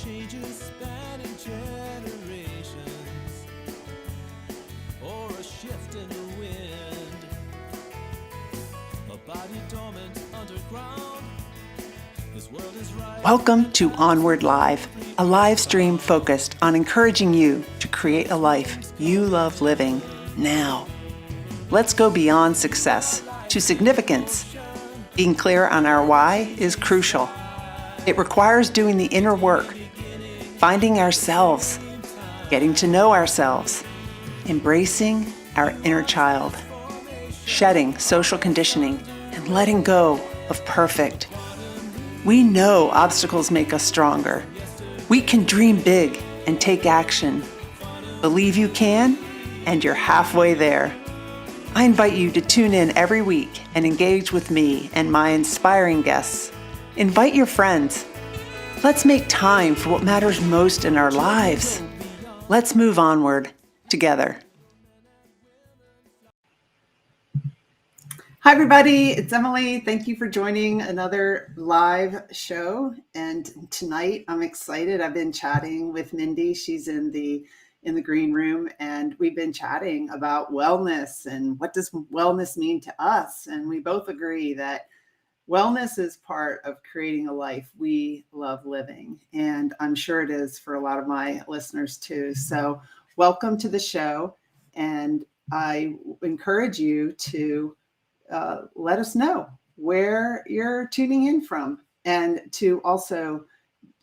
changes spanning generations, or a shift in the wind, a body dormant underground. This world is right. Welcome to Onward Live, a live stream focused on encouraging you to create a life you love living now. Let's go beyond success to significance. Being clear on our why is crucial. It requires doing the inner work, finding ourselves, getting to know ourselves, embracing our inner child, shedding social conditioning, and letting go of perfect. We know obstacles make us stronger. We can dream big and take action. Believe you can, and you're halfway there. I invite you to tune in every week and engage with me and my inspiring guests. Invite your friends. Let's make time for what matters most in our lives. Let's move onward together. Hi, everybody. It's Emily. Thank you for joining another live show. And tonight I'm excited. I've been chatting with Mindy. She's in the green room, and we've been chatting about wellness and what does wellness mean to us. And we both agree that wellness is part of creating a life we love living. And I'm sure it is for a lot of my listeners too. So welcome to the show. And I encourage you to let us know where you're tuning in from, and to also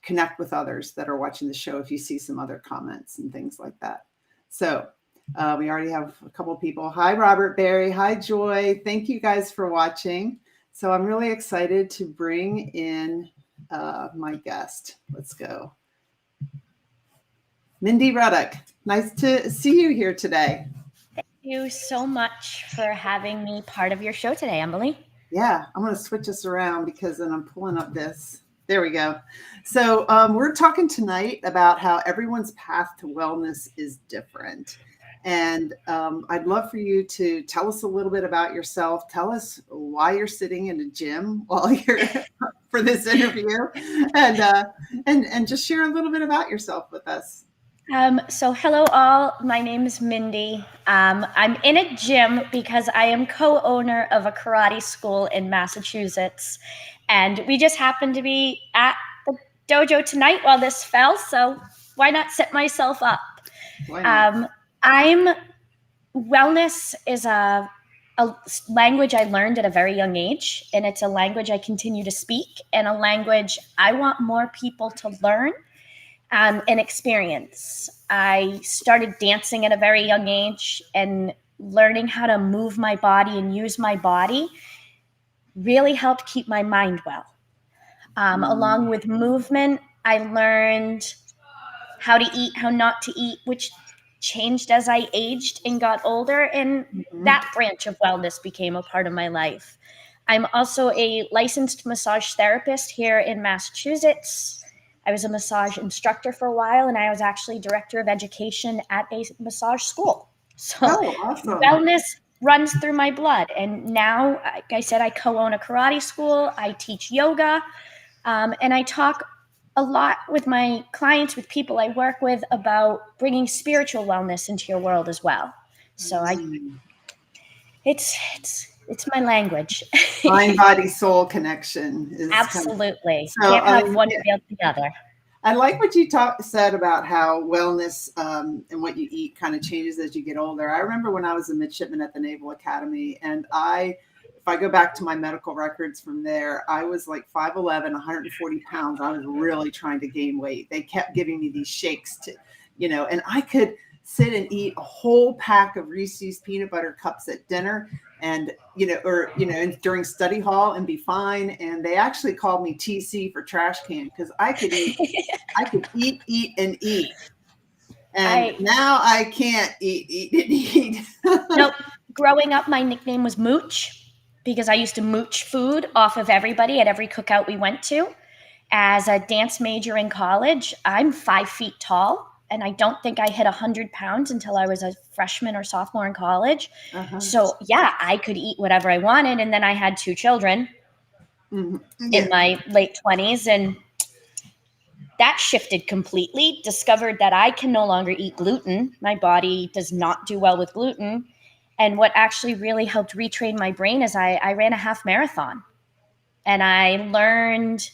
connect with others that are watching the show if you see some other comments and things like that. So we already have a couple of people. Hi, Robert Barry. Hi, Joy. Thank you guys for watching. So I'm really excited to bring in my guest. Let's go. Mindy Ruddock. Nice to see you here today. Thank you so much for having me part of your show today, Emily. Yeah, I'm going to switch this around because then I'm pulling up this. There we go. So we're talking tonight about how everyone's path to wellness is different. And I'd love for you to tell us a little bit about yourself. Tell us why you're sitting in a gym while you're for this interview, and just share a little bit about yourself with us. So hello all, my name is Mindy. I'm in a gym because I am co-owner of a karate school in Massachusetts. And we just happened to be at the dojo tonight while this fell. So why not set myself up? Wellness is a language I learned at a very young age, and it's a language I continue to speak, and a language I want more people to learn and experience. I started dancing at a very young age, and learning how to move my body and use my body really helped keep my mind well. Along with movement, I learned how to eat, how not to eat, which changed as I aged and got older, and that branch of wellness became a part of my life. I'm also a licensed massage therapist here in Massachusetts. I was a massage instructor for a while, and I was actually director of education at a massage school. So awesome. Wellness runs through my blood. And now, like I said, I co-own a karate school. I teach yoga, and I talk a lot with my clients, with people I work with, about bringing spiritual wellness into your world as well. So it's my language. Mind, body, soul connection is absolutely. Can't have one without the other. I like what you said about how wellness and what you eat kind of changes as you get older. I remember when I was a midshipman at the Naval Academy, and if I go back to my medical records from there, I was like 5'11", 140 pounds. I was really trying to gain weight. They kept giving me these shakes and I could sit and eat a whole pack of Reese's peanut butter cups at dinner, and during study hall, and be fine. And they actually called me TC for trash can, because I could eat and eat. And now I can't eat. Nope. Growing up, my nickname was Mooch, because I used to mooch food off of everybody at every cookout we went to. As a dance major in college, I'm 5 feet tall, and I don't think I hit 100 pounds until I was a freshman or sophomore in college. So yeah, I could eat whatever I wanted. And then I had 2 children in my late 20s, and that shifted completely. Discovered that I can no longer eat gluten. My body does not do well with gluten. And what actually really helped retrain my brain is I ran a half marathon, and I learned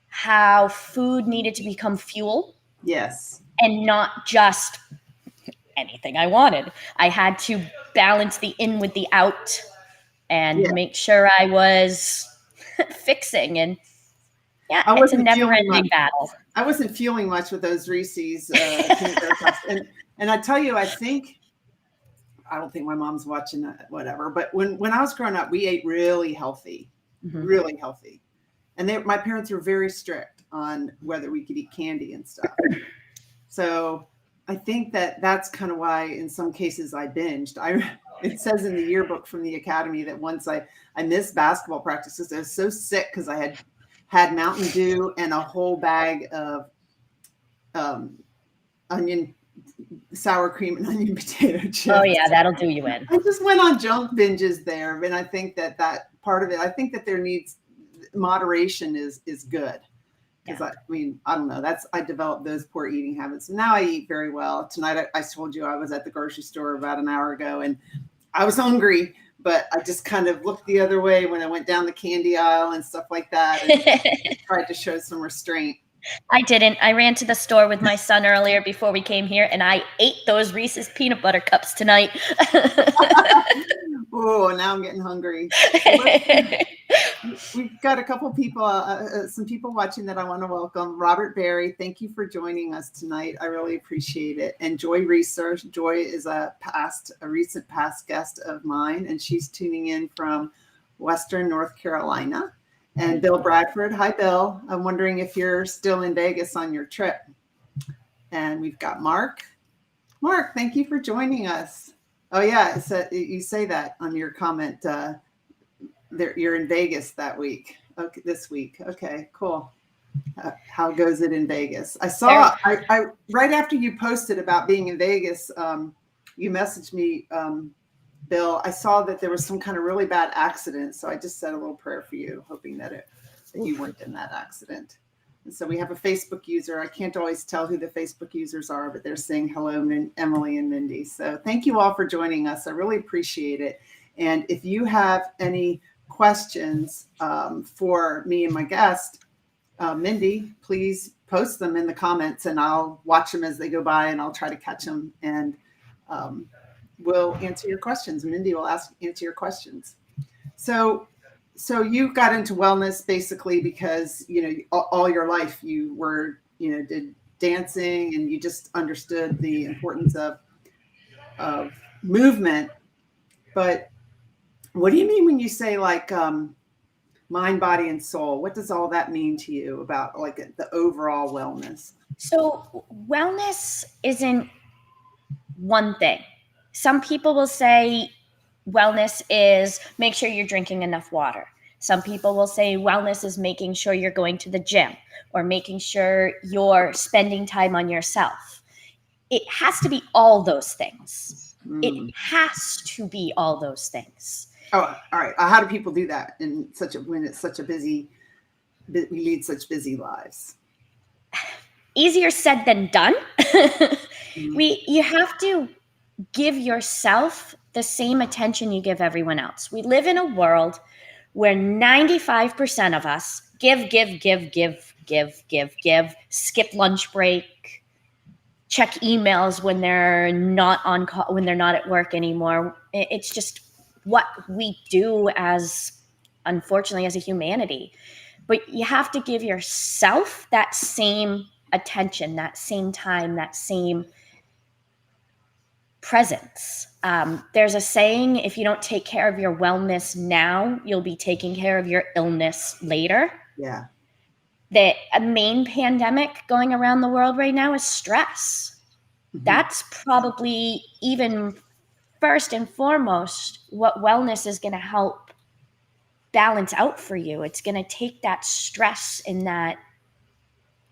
how food needed to become fuel. Yes. And not just anything I wanted. I had to balance the in with the out and make sure I was fixing. And yeah, I it's a wasn't never feeling ending much. battle. I wasn't feeling much with those Reese's peanut butter cups. And I tell you, I don't think my mom's watching that, whatever. But when I was growing up, we ate really healthy, really healthy. And my parents were very strict on whether we could eat candy and stuff. So I think that's kind of why in some cases I binged. It says in the yearbook from the academy that once I missed basketball practices. I was so sick because I had Mountain Dew and a whole bag of onion, sour cream and onion potato chips. Oh yeah, that'll do you in. I just went on junk binges there. And I think that part of it, I think that there needs moderation is good. Because I don't know. I developed those poor eating habits. Now I eat very well. Tonight, I told you I was at the grocery store about an hour ago and I was hungry, but I just kind of looked the other way when I went down the candy aisle and stuff like that and tried to show some restraint. I didn't. I ran to the store with my son earlier before we came here, and I ate those Reese's peanut butter cups tonight. Oh, now I'm getting hungry. We've got a couple people, some people watching that I want to welcome. Robert Barry, thank you for joining us tonight. I really appreciate it. And Joy Research. Joy is a recent past guest of mine, and she's tuning in from Western North Carolina. And Bill Bradford. Hi, Bill. I'm wondering if you're still in Vegas on your trip. And we've got Mark. Mark, thank you for joining us. Oh, yeah. So you say that on your comment. You're in Vegas that week. Okay, this week. Okay, cool. How goes it in Vegas? I saw, I right after you posted about being in Vegas, you messaged me, Bill. I saw that there was some kind of really bad accident. So I just said a little prayer for you, hoping that you weren't in that accident. And so we have a Facebook user. I can't always tell who the Facebook users are, but they're saying hello, Emily and Mindy. So thank you all for joining us. I really appreciate it. And if you have any questions for me and my guest, Mindy, please post them in the comments and I'll watch them as they go by and I'll try to catch them and we'll answer your questions. Mindy will answer your questions. So you got into wellness basically because, all your life you were, did dancing and you just understood the importance of movement. But what do you mean when you say like mind, body, and soul? What does all that mean to you about like the overall wellness? So wellness isn't one thing. Some people will say wellness is make sure you're drinking enough water. Some people will say wellness is making sure you're going to the gym or making sure you're spending time on yourself. It has to be all those things. It has to be all those things. Oh, all right. How do people do that when it's such a busy, we lead such busy lives? Easier said than done. You have to give yourself the same attention you give everyone else. We live in a world where 95% of us give, skip lunch break, check emails when they're not on call, when they're not at work anymore. It's just what we do unfortunately, as a humanity. But you have to give yourself that same attention, that same time, that same presence. There's a saying, if you don't take care of your wellness now, you'll be taking care of your illness later. Yeah. A main pandemic going around the world right now is stress. Mm-hmm. That's probably even first and foremost what wellness is going to help balance out for you. It's going to take that stress and that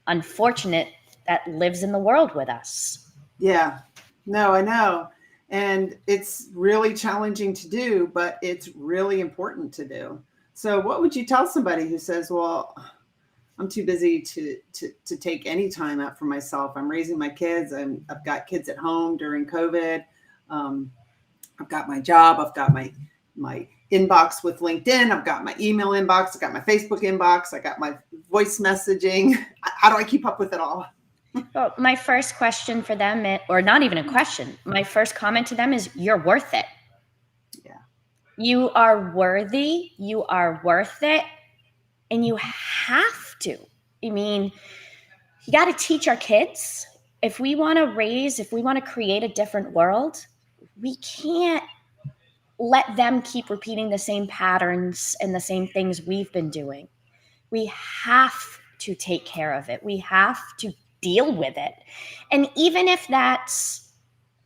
unfortunate that lives in the world with us. Yeah, no, I know. And it's really challenging to do, but it's really important to do. So what would you tell somebody who says, well, I'm too busy to take any time out for myself. I'm raising my kids. I've got kids at home during COVID. I've got my job. I've got my inbox with LinkedIn. I've got my email inbox. I've got my Facebook inbox. I got my voice messaging. How do I keep up with it all? Well, my first question for them, or not even a question, my first comment to them is, you're worth it. Yeah. You are worthy. You are worth it. And you have to. I mean, you got to teach our kids. If we want to create a different world, we can't let them keep repeating the same patterns and the same things we've been doing. We have to take care of it. We have to deal with it. And even if that's,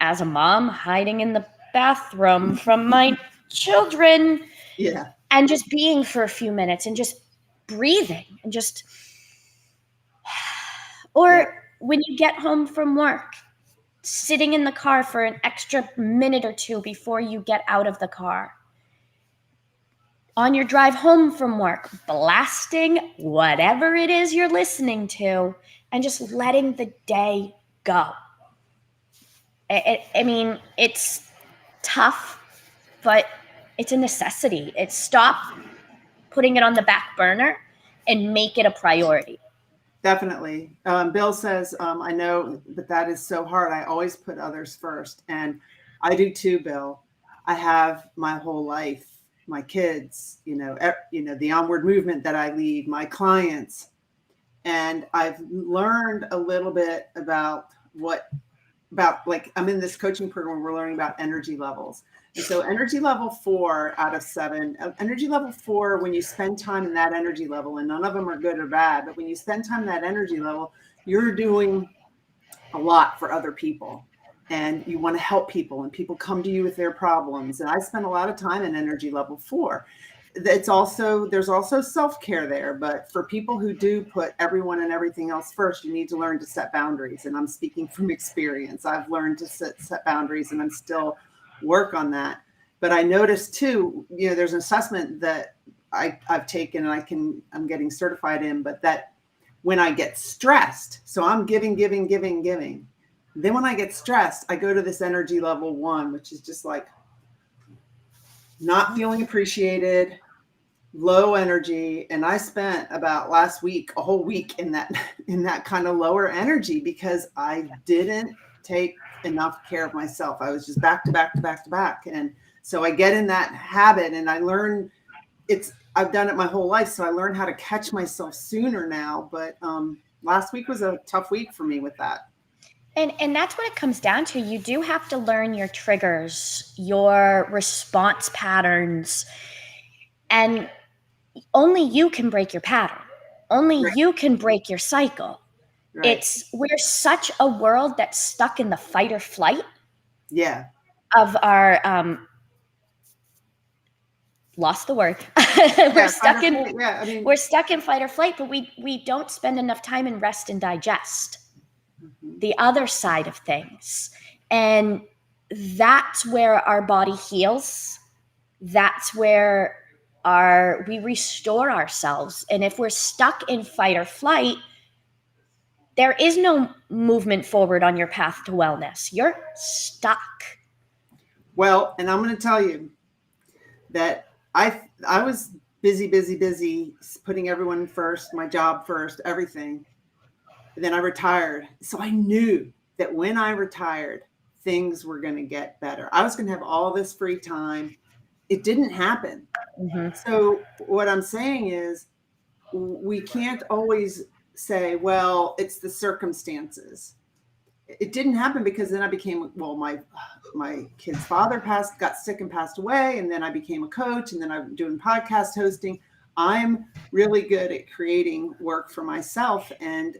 as a mom, hiding in the bathroom from my children, Yeah. and just being for a few minutes and just breathing and just, or when you get home from work, sitting in the car for an extra minute or two before you get out of the car. On your drive home from work, blasting whatever it is you're listening to and just letting the day go. I mean, it's tough, but it's a necessity. It's stop putting it on the back burner and make it a priority. Definitely. Bill says, I know that is so hard. I always put others first. And I do too, Bill. I have my whole life, my kids, the Onward movement that I lead, my clients. And I've learned a little bit about like, I'm in this coaching program, we're learning about energy levels. And so energy level 4 out of 7, energy level 4, when you spend time in that energy level, and none of them are good or bad, but when you spend time in that energy level, you're doing a lot for other people and you want to help people and people come to you with their problems. And I spend a lot of time in energy level 4. There's also self-care there, but for people who do put everyone and everything else first, you need to learn to set boundaries. And I'm speaking from experience. I've learned to set boundaries and I'm still work on that. But I noticed too, there's an assessment that I've taken and I'm getting certified in, but that when I get stressed, so I'm giving. Then when I get stressed, I go to this energy level 1, which is just like not feeling appreciated, low energy. And I spent about last week, a whole week in that kind of lower energy because I didn't take enough care of myself. I was just back to back. And so I get in that habit and I learn I've done it my whole life. So I learned how to catch myself sooner now. But last week was a tough week for me with that. And that's what it comes down to. You do have to learn your triggers, your response patterns, and only you can break your pattern. Only you can break your cycle. Right. We're such a world that's stuck in the fight or flight. Yeah. Of our lost the word. We're stuck in fight or flight, but we don't spend enough time in rest and digest. The other side of things. And that's where our body heals. That's where we restore ourselves. And if we're stuck in fight or flight, there is no movement forward on your path to wellness. You're stuck. Well, and I'm going to tell you that I was busy, putting everyone first, my job first, everything. And then I retired. So I knew that when I retired, things were going to get better. I was going to have all this free time. It didn't happen. Mm-hmm. So what I'm saying is we can't always say, well, it's the circumstances. It didn't happen because then I became, my kid's father got sick and passed away. And then I became a coach and then I'm doing podcast hosting. I'm really good at creating work for myself. And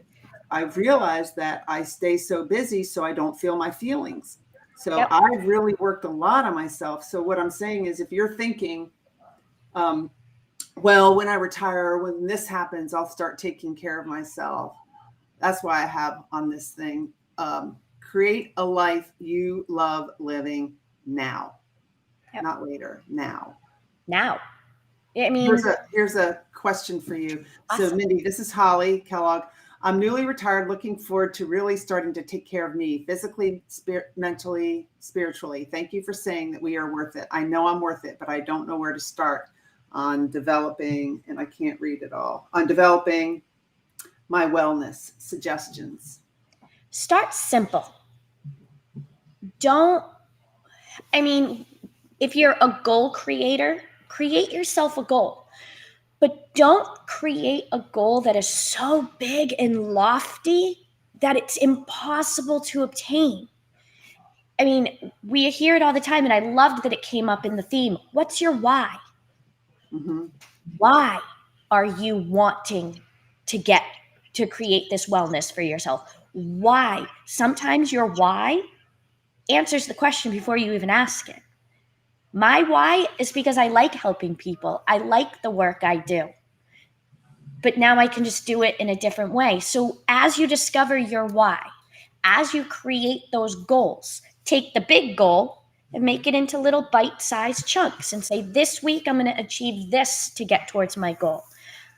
I've realized that I stay so busy so I don't feel my feelings. So yep. I've really worked a lot on myself. So what I'm saying is if you're thinking, when I retire, when this happens, I'll start taking care of myself. That's why I have on this thing, create a life you love living now, yep. Not later, now. I mean, Here's a question for you. So, awesome. Mindy, this is Holly Kellogg. I'm newly retired, looking forward to really starting to take care of me physically, mentally, spiritually. Thank you for saying that we are worth it. I know I'm worth it, but I don't know where to start on developing, and I can't read it all, on developing my wellness suggestions. Start simple. Don't, I mean, if you're a goal creator, create yourself a goal. But don't create a goal that is so big and lofty that it's impossible to obtain. I mean, we hear it all the time, and I loved that it came up in the theme. What's your why? Mm-hmm. Why are you wanting to create this wellness for yourself? Why? Sometimes your why answers the question before you even ask it. My why is because I like helping people. I like the work I do. But now I can just do it in a different way. So as you discover your why, as you create those goals, take the big goal and make it into little bite-sized chunks and say, this week I'm going to achieve this to get towards my goal.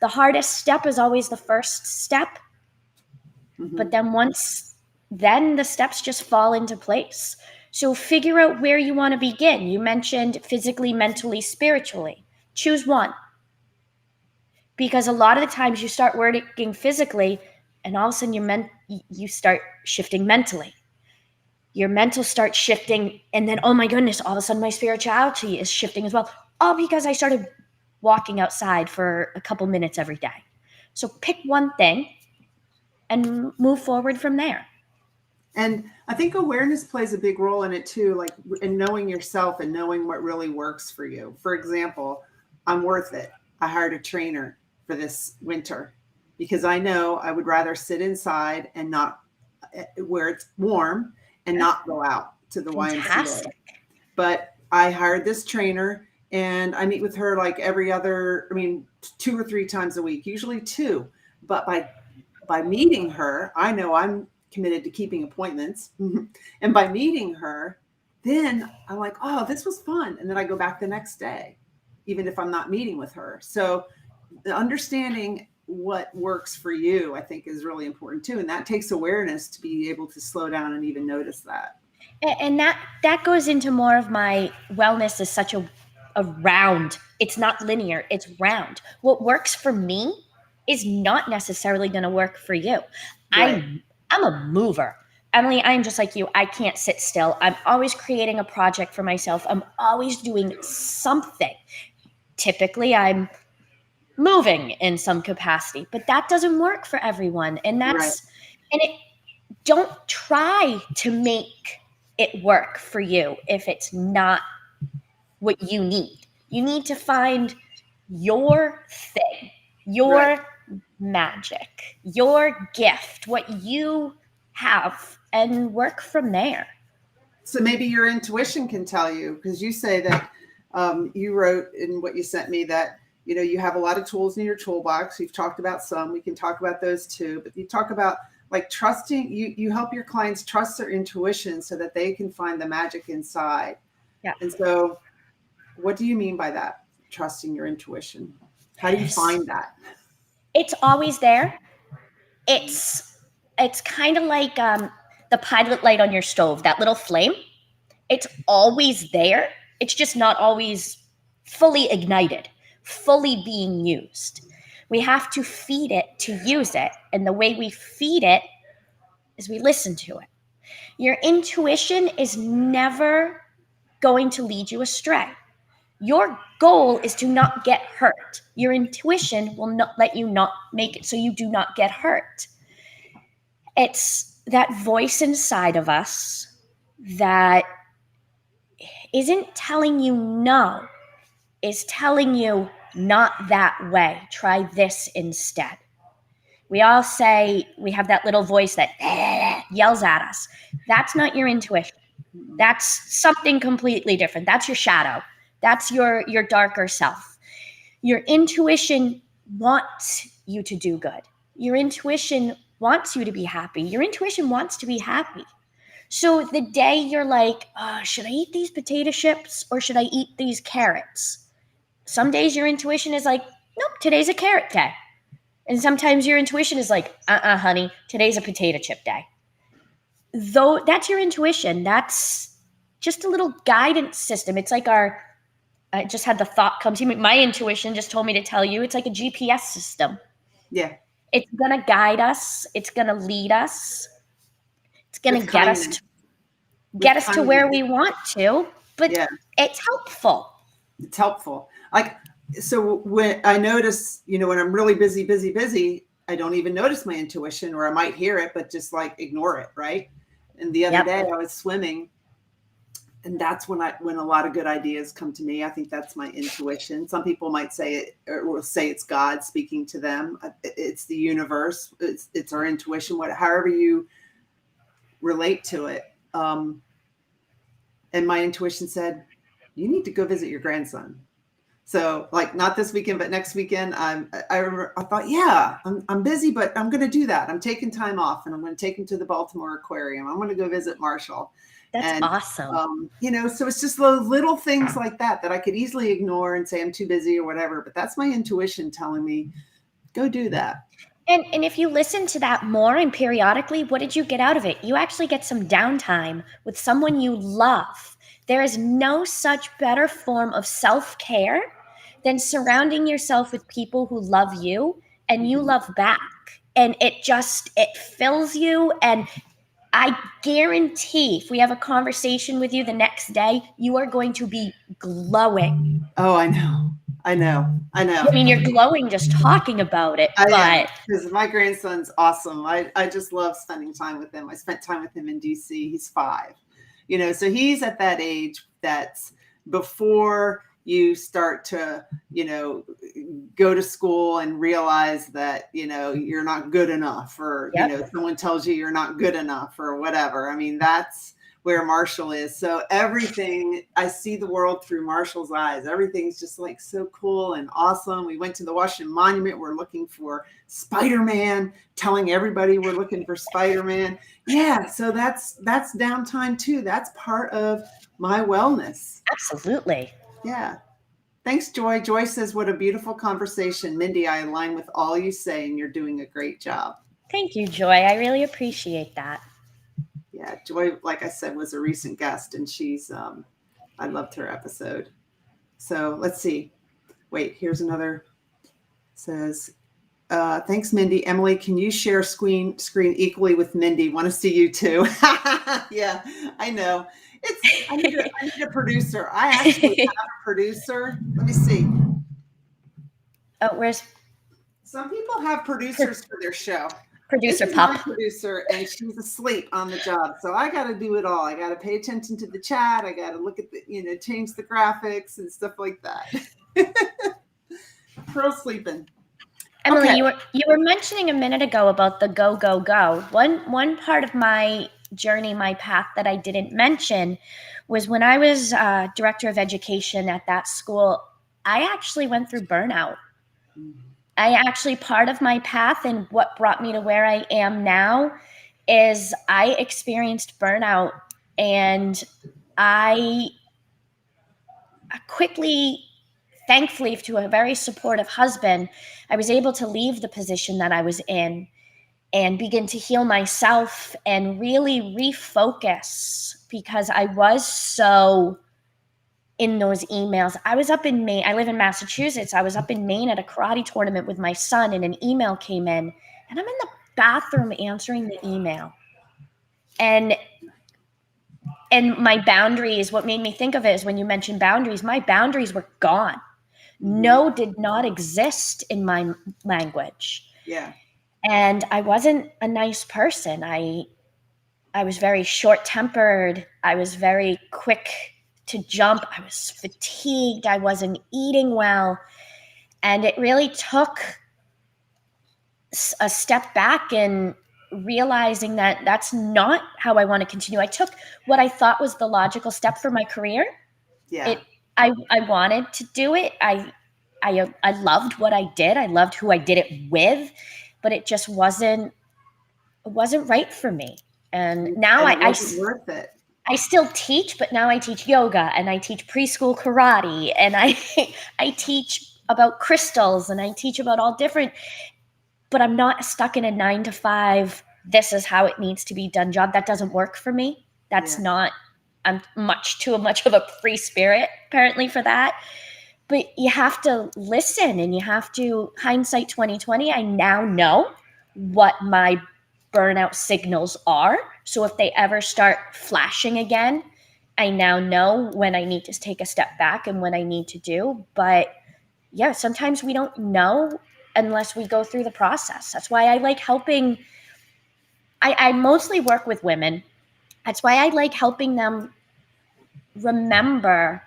The hardest step is always the first step. Mm-hmm. But then the steps just fall into place. So figure out where you want to begin. You mentioned physically, mentally, spiritually. Choose one. Because a lot of the times you start working physically and all of a sudden you start shifting mentally. Your mental starts shifting, and then, oh my goodness, all of a sudden my spirituality is shifting as well. All because I started walking outside for a couple minutes every day. So pick one thing and move forward from there. And I think awareness plays a big role in it too, like in knowing yourself and knowing what really works for you. For example, I'm worth it. I hired a trainer for this winter because I know I would rather sit inside and not where it's warm and not go out to the Fantastic. YMCA. But I hired this trainer and I meet with her like every other, 2 or 3 times a week, usually 2. But by meeting her, I know I'm committed to keeping appointments. And by meeting her, then I'm like, oh, this was fun. And then I go back the next day, even if I'm not meeting with her. So the understanding what works for you, I think, is really important too. And that takes awareness to be able to slow down and even notice that. And that goes into more of my wellness is such a round. It's not linear, it's round. What works for me is not necessarily going to work for you. Right. I'm a mover. Emily, I'm just like you. I can't sit still. I'm always creating a project for myself. I'm always doing something. Typically, I'm moving in some capacity, but that doesn't work for everyone. And don't try to make it work for you if it's not what you need. You need to find your thing, your magic, your gift, what you have, and work from there. So maybe your intuition can tell you, because you say that you wrote in what you sent me that, you have a lot of tools in your toolbox. You've talked about some. We can talk about those too. But you talk about like trusting, you help your clients trust their intuition so that they can find the magic inside. Yeah. And so what do you mean by that? Trusting your intuition. How do you find that? It's always there. It's kind of like the pilot light on your stove, that little flame. It's always there. It's just not always fully ignited, fully being used. We have to feed it to use it. And the way we feed it is we listen to it. Your intuition is never going to lead you astray. Your goal is to not get hurt. Your intuition will not let you not make it so you do not get hurt. It's that voice inside of us that isn't telling you no, is telling you not that way. Try this instead. We all say we have that little voice that yells at us. That's not your intuition. That's something completely different. That's your shadow. That's your darker self. Your intuition wants you to do good. Your intuition wants you to be happy. Your intuition wants to be happy. So the day you're like, should I eat these potato chips or should I eat these carrots? Some days your intuition is like, nope, today's a carrot day. And sometimes your intuition is like, honey, today's a potato chip day. Though that's your intuition. That's just a little guidance system. It's like I just had the thought come to me. My intuition just told me to tell you it's like a GPS system. Yeah. It's going to guide us. It's going to lead us. It's going to get us to where we want to, but it's helpful. It's helpful. Like, so when I notice, when I'm really busy, I don't even notice my intuition, or I might hear it, but just like ignore it. Right. And the other day I was swimming, and that's when a lot of good ideas come to me. I think that's my intuition. Some people might say it, or will say it's God speaking to them. It's the universe. It's our intuition, however you relate to it. And my intuition said, you need to go visit your grandson. So like not this weekend, but next weekend, I thought, I'm busy, but I'm going to do that. I'm taking time off, and I'm going to take him to the Baltimore Aquarium. I'm going to go visit Marshall. That's awesome. So it's just those little things like that I could easily ignore and say I'm too busy or whatever. But that's my intuition telling me, go do that. And if you listen to that more and periodically, what did you get out of it? You actually get some downtime with someone you love. There is no such better form of self-care than surrounding yourself with people who love you and you love back. And it fills you. And I guarantee if we have a conversation with you the next day, you are going to be glowing. Oh, I know. I mean, you're glowing just talking about it. Because my grandson's awesome. I just love spending time with him. I spent time with him in DC. He's 5. So he's at that age that's before you start to, go to school and realize that, you're not good enough, or, someone tells you you're not good enough or whatever. I mean, that's where Marshall is. So everything, I see the world through Marshall's eyes. Everything's just like so cool and awesome. We went to the Washington Monument. We're looking for Spider-Man, telling everybody we're looking for Spider-Man. Yeah. So that's downtime too. That's part of my wellness. Absolutely. Yeah. Thanks, Joy. Joy says, what a beautiful conversation. Mindy, I align with all you say, and you're doing a great job. Thank you, Joy. I really appreciate that. Yeah, Joy, like I said, was a recent guest, and she's, I loved her episode. So let's see. Wait, here's another. Says, thanks, Mindy. Emily, can you share screen equally with Mindy? Want to see you too. Yeah, I know. I need a producer. I actually have a producer. Let me see. Oh, some people have producers for their show. Producer Pup. Producer, and she's asleep on the job. So I got to do it all. I got to pay attention to the chat. I got to look at the, change the graphics and stuff like that. Pearl sleeping. Emily, okay. you were mentioning a minute ago about the go, go, go. One part of my journey, my path that I didn't mention was when I was director of education at that school, I actually went through burnout. Part of my path and what brought me to where I am now is I experienced burnout, and I quickly, thankfully to a very supportive husband, I was able to leave the position that I was in and begin to heal myself and really refocus, because I was so in those emails. I was up in Maine. I live in Massachusetts. I was up in Maine at a karate tournament with my son, and an email came in, and I'm in the bathroom answering the email. And my boundaries, what made me think of it is when you mentioned boundaries, my boundaries were gone. No did not exist in my language. Yeah. And I wasn't a nice person. I was very short-tempered. I was very quick to jump. I was fatigued. I wasn't eating well. And it really took a step back and realizing that that's not how I want to continue. I took what I thought was the logical step for my career. Yeah. I wanted to do it. I loved what I did. I loved who I did it with, but it just wasn't right for me. And now it wasn't worth it. I still teach, but now I teach yoga and I teach preschool karate and I I teach about crystals and I teach about all different, but I'm not stuck in a 9 to 5, this is how it needs to be done job. That doesn't work for me. That's Yeah. not, I'm too much of a free spirit apparently for that. But you have to listen and you have to, hindsight 2020, I now know what my burnout signals are. So if they ever start flashing again, I now know when I need to take a step back and what I need to do. But yeah, sometimes we don't know unless we go through the process. That's why I like helping. I mostly work with women. That's why I like helping them remember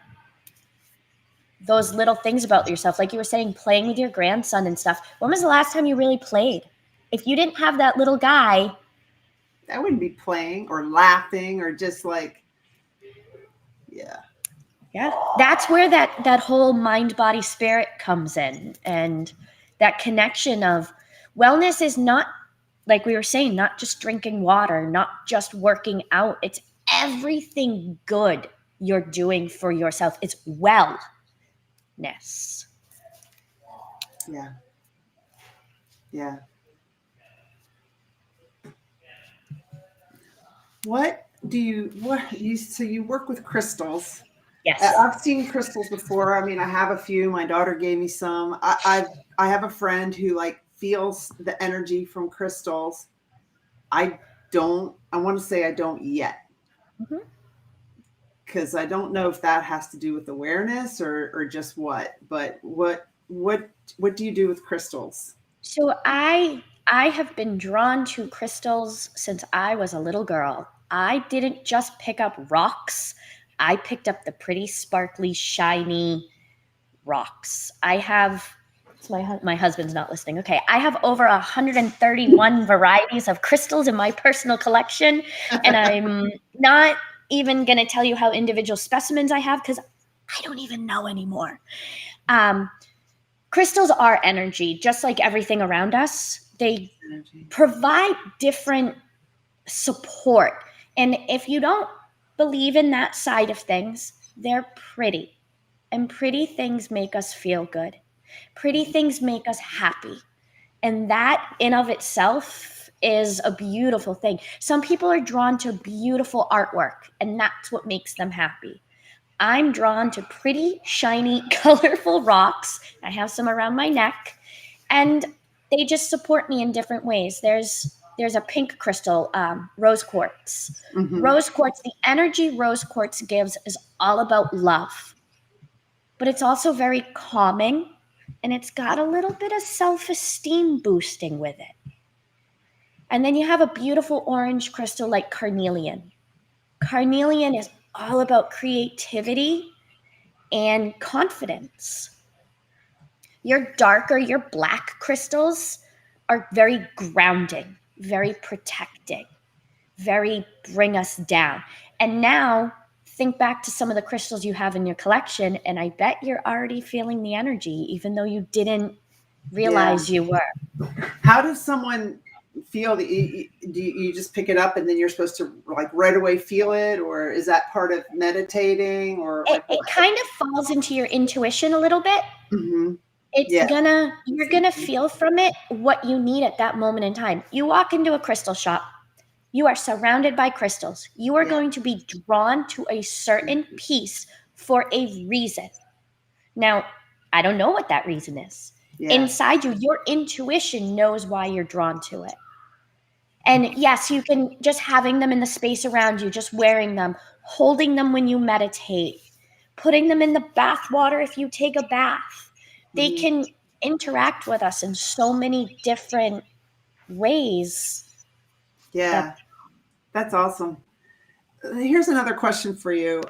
those little things about yourself. Like you were saying, playing with your grandson and stuff. When was the last time you really played? If you didn't have that little guy, I wouldn't be playing or laughing or just like, yeah. yeah, that's where that whole mind, body, spirit comes in. And that connection of wellness is not, like we were saying, not just drinking water, not just working out. It's everything good you're doing for yourself. It's wellness. Yeah. Yeah. So you work with crystals. Yes. I've seen crystals before. I mean, I have a few. My daughter gave me some. I have a friend who like feels the energy from crystals. I want to say I don't yet. Because I don't know if that has to do with awareness or just what. But what do you do with crystals? So I have been drawn to crystals since I was a little girl. I didn't just pick up rocks. I picked up the pretty sparkly, shiny rocks. I have, my husband's not listening. Okay. I have over 131 varieties of crystals in my personal collection. And I'm not even going to tell you how individual specimens I have because I don't even know anymore. Crystals are energy, just like everything around us. They provide different support. And if you don't believe in that side of things, they're pretty. And pretty things make us feel good. Pretty things make us happy. And that in of itself is a beautiful thing. Some people are drawn to beautiful artwork, and that's what makes them happy. I'm drawn to pretty, shiny, colorful rocks. I have some around my neck, and they just support me in different ways. There's a pink crystal, rose quartz. Mm-hmm. Rose quartz, the energy rose quartz gives is all about love, but it's also very calming, and it's got a little bit of self-esteem boosting with it. And then you have a beautiful orange crystal like carnelian. Carnelian is all about creativity and confidence. Your darker, your black crystals are very grounding, very protecting, very bring us down. And now think back to some of the crystals you have in your collection, and I bet you're already feeling the energy, even though you didn't realize you were. How does someone feel that you just pick it up and then you're supposed to like right away feel it, or is that part of meditating, or It kind of falls into your intuition a little bit. Mm-hmm. You're gonna feel from it what you need at that moment in time. You walk into a crystal shop, you are surrounded by crystals. You are going to be drawn to a certain piece for a reason. Now, I don't know what that reason is. Inside you, your intuition knows why you're drawn to it. And yes, you can just having them in the space around you, just wearing them, holding them when you meditate, putting them in the bath water if you take a bath. They can interact with us in so many different ways. Yeah, that's awesome. Here's another question for you.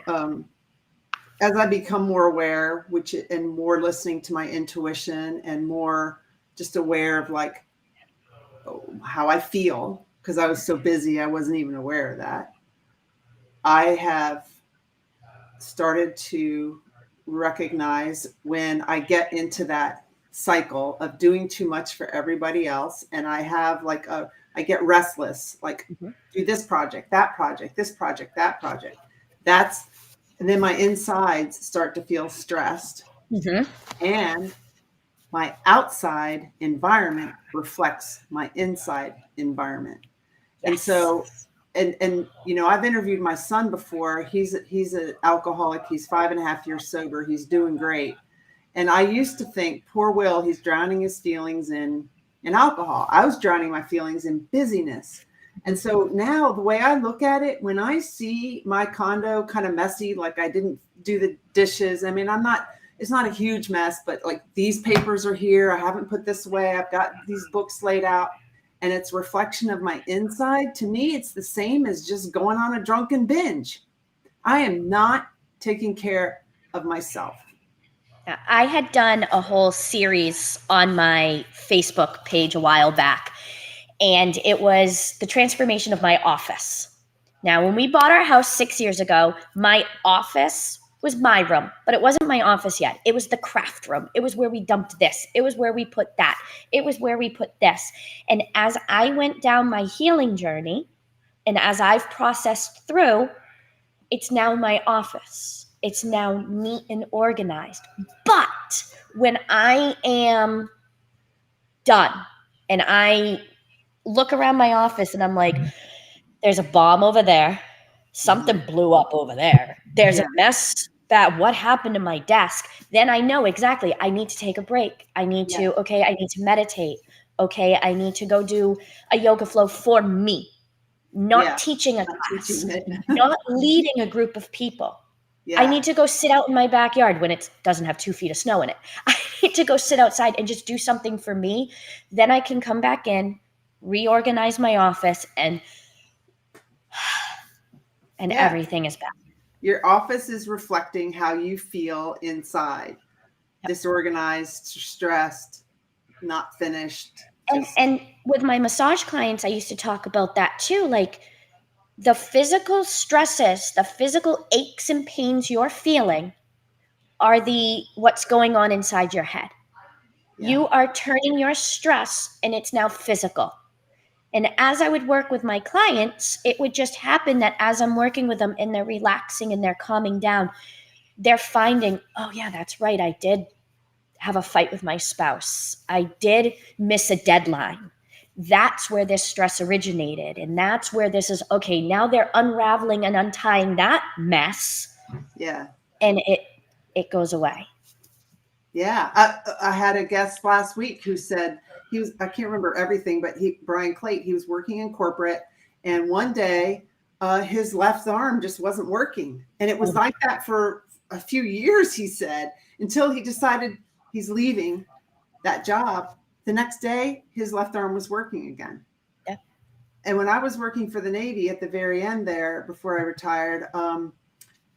As I become more aware, and more listening to my intuition and more just aware of like how I feel, because I was so busy, I wasn't even aware of that. I have started to recognize when I get into that cycle of doing too much for everybody else, and I have like a I get restless, like do this project, that project, this project, that project. And then my insides start to feel stressed. And my outside environment reflects my inside environment. Yes. And so, and you know, I've interviewed my son before. He's an alcoholic. He's 5.5 years sober. He's doing great. And I used to think, poor Will, he's drowning his feelings in alcohol. I was drowning my feelings in busyness. And so now the way I look at it, when I see my condo kind of messy, like I didn't do the dishes. I mean, it's not a huge mess, but like these papers are here. I haven't put this away. I've got these books laid out, and it's a reflection of my inside. To me, it's the same as just going on a drunken binge. I am not taking care of myself. I had done a whole series on my Facebook page a while back, and it was the transformation of my office. Now, when we bought our house 6 years ago, my office was my room, but it wasn't my office yet. It was the craft room. It was where we dumped this. It was where we put that. It was where we put this. And as I went down my healing journey, and as I've processed through, it's now my office. It's now neat and organized. But when I am done and I look around my office and I'm like, there's a bomb over there. Something blew up over there. There's a mess what happened to my desk. Then I know exactly, I need to take a break. I need to meditate. Okay, I need to go do a yoga flow for me. Not teaching a class, not leading a group of people. Yeah. I need to go sit out in my backyard when it doesn't have 2 feet of snow in it. I need to go sit outside and just do something for me. Then I can come back in, reorganize my office, and everything is back. Your office is reflecting how you feel inside. Disorganized, stressed, not finished. And with my massage clients, I used to talk about that too. Like, the physical stresses, the physical aches and pains you're feeling are what's going on inside your head. Yeah. You are turning your stress, and it's now physical. And as I would work with my clients, it would just happen that as I'm working with them and they're relaxing and they're calming down, they're finding, oh yeah, that's right. I did have a fight with my spouse. I did miss a deadline. That's where this stress originated. And that's where this is, okay, now they're unraveling and untying that mess. Yeah. And it goes away. Yeah. I had a guest last week who said I can't remember everything, but Brian Clayton, he was working in corporate, and one day his left arm just wasn't working. And it was like that for a few years, he said, until he decided he's leaving that job. The next day, his left arm was working again. Yeah. And when I was working for the Navy at the very end there, before I retired,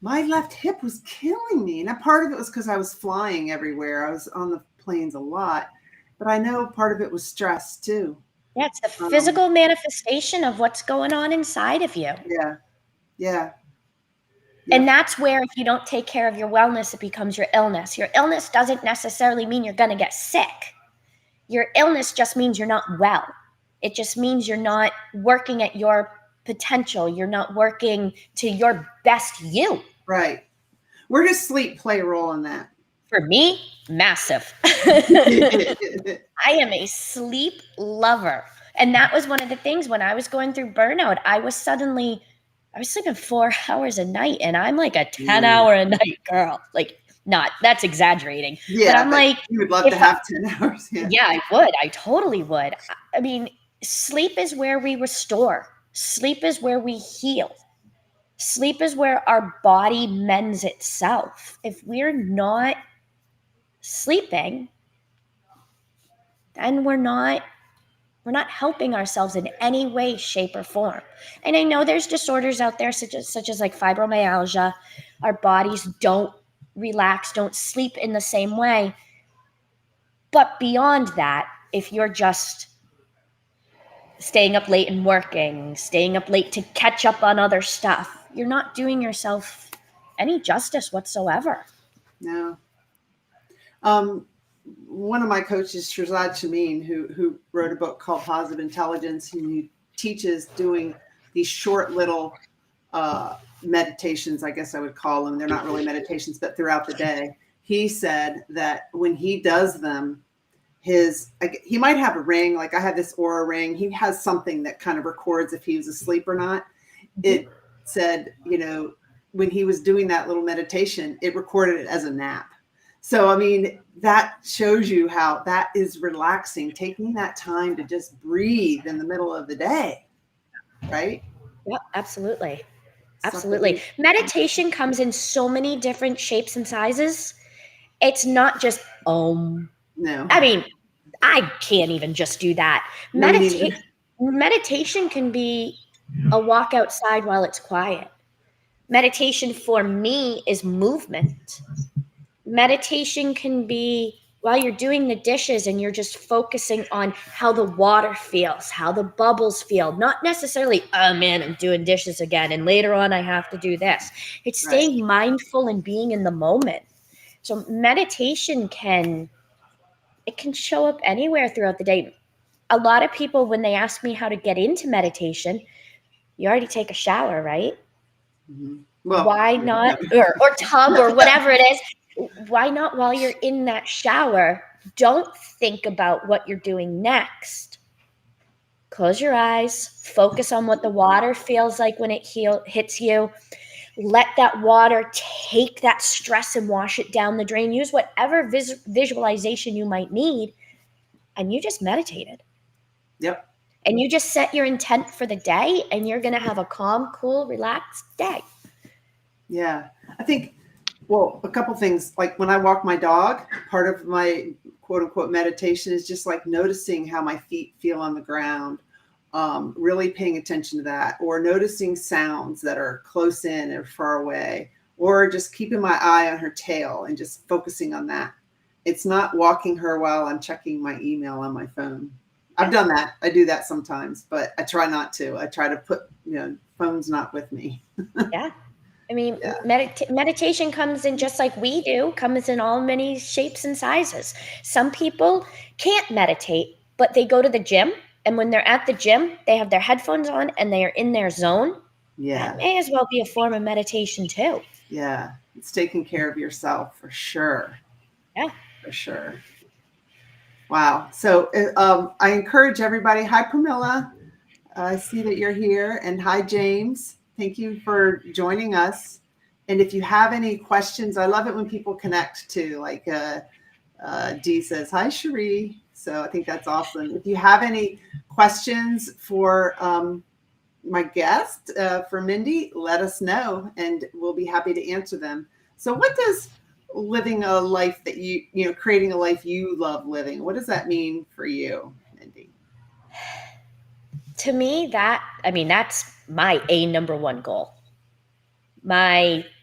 my left hip was killing me. And part of it was because I was flying everywhere. I was on the planes a lot. But I know part of it was stress too. Yeah, it's the physical manifestation of what's going on inside of you. Yeah. Yeah. And that's where, if you don't take care of your wellness, it becomes your illness. Your illness doesn't necessarily mean you're going to get sick. Your illness just means you're not well. It just means you're not working at your potential. You're not working to your best you. Right. Where does sleep play a role in that? For me, massive. I am a sleep lover. And that was one of the things when I was going through burnout. I was sleeping 4 hours a night, and I'm like a 10-hour a night girl. Like, that's exaggerating. Yeah, but I'm like, you would love to have 10 hours. Yeah, I would. I totally would. I mean, sleep is where we restore. Sleep is where we heal. Sleep is where our body mends itself. If we're not sleeping, then we're not helping ourselves in any way, shape, or form. And I know there's disorders out there such as like fibromyalgia. Our bodies don't relax, don't sleep in the same way. But beyond that, if you're just staying up late and working, staying up late to catch up on other stuff, you're not doing yourself any justice whatsoever. No. one of my coaches, Shirzad Chamine, who wrote a book called Positive Intelligence, and he teaches doing these short little meditations, I guess I would call them. They're not really meditations, but throughout the day. He said that when he does them, he might have a ring, like I have this Aura ring. He has something that kind of records if he was asleep or not. It said, when he was doing that little meditation, it recorded it as a nap. So, I mean, that shows you how that is relaxing, taking that time to just breathe in the middle of the day, right? Yep, absolutely. Absolutely. Meditation comes in so many different shapes and sizes. It's not just No. I mean, I can't even just do that. No, Meditation can be a walk outside while it's quiet. Meditation for me is movement. Meditation can be while you're doing the dishes and you're just focusing on how the water feels, how the bubbles feel, not necessarily, oh man, I'm doing dishes again, and later on I have to do this. It's staying mindful and being in the moment. So meditation can show up anywhere throughout the day. A lot of people, when they ask me how to get into meditation, you already take a shower, right? Mm-hmm. Well, why not, or tub or whatever it is, why not while you're in that shower, don't think about what you're doing next. Close your eyes, focus on what the water feels like when it hits you. Let that water take that stress and wash it down the drain. Use whatever visualization you might need, and you just meditated. Yep. And you just set your intent for the day, and you're going to have a calm, cool, relaxed day. Yeah. I think, a couple things. Like when I walk my dog, part of my quote unquote meditation is just like noticing how my feet feel on the ground, really paying attention to that, or noticing sounds that are close in or far away, or just keeping my eye on her tail and just focusing on that. It's not walking her while I'm checking my email on my phone. I've done that. I do that sometimes, but I try not to. I try to put, phone's not with me. Yeah. I mean, meditation comes in just like we do, comes in all many shapes and sizes. Some people can't meditate, but they go to the gym. And when they're at the gym, they have their headphones on and they are in their zone. Yeah. That may as well be a form of meditation too. Yeah. It's taking care of yourself for sure. Yeah. For sure. Wow. So I encourage everybody. Hi, Pramila. I see that you're here. And hi, James. Thank you for joining us. And if you have any questions, I love it when people connect too. Like Dee says, hi, Cherie. So I think that's awesome. If you have any questions for my guest, for Mindy, let us know and we'll be happy to answer them. So what does living a life that creating a life you love living, what does that mean for you, Mindy? To me, that's my number one goal. That's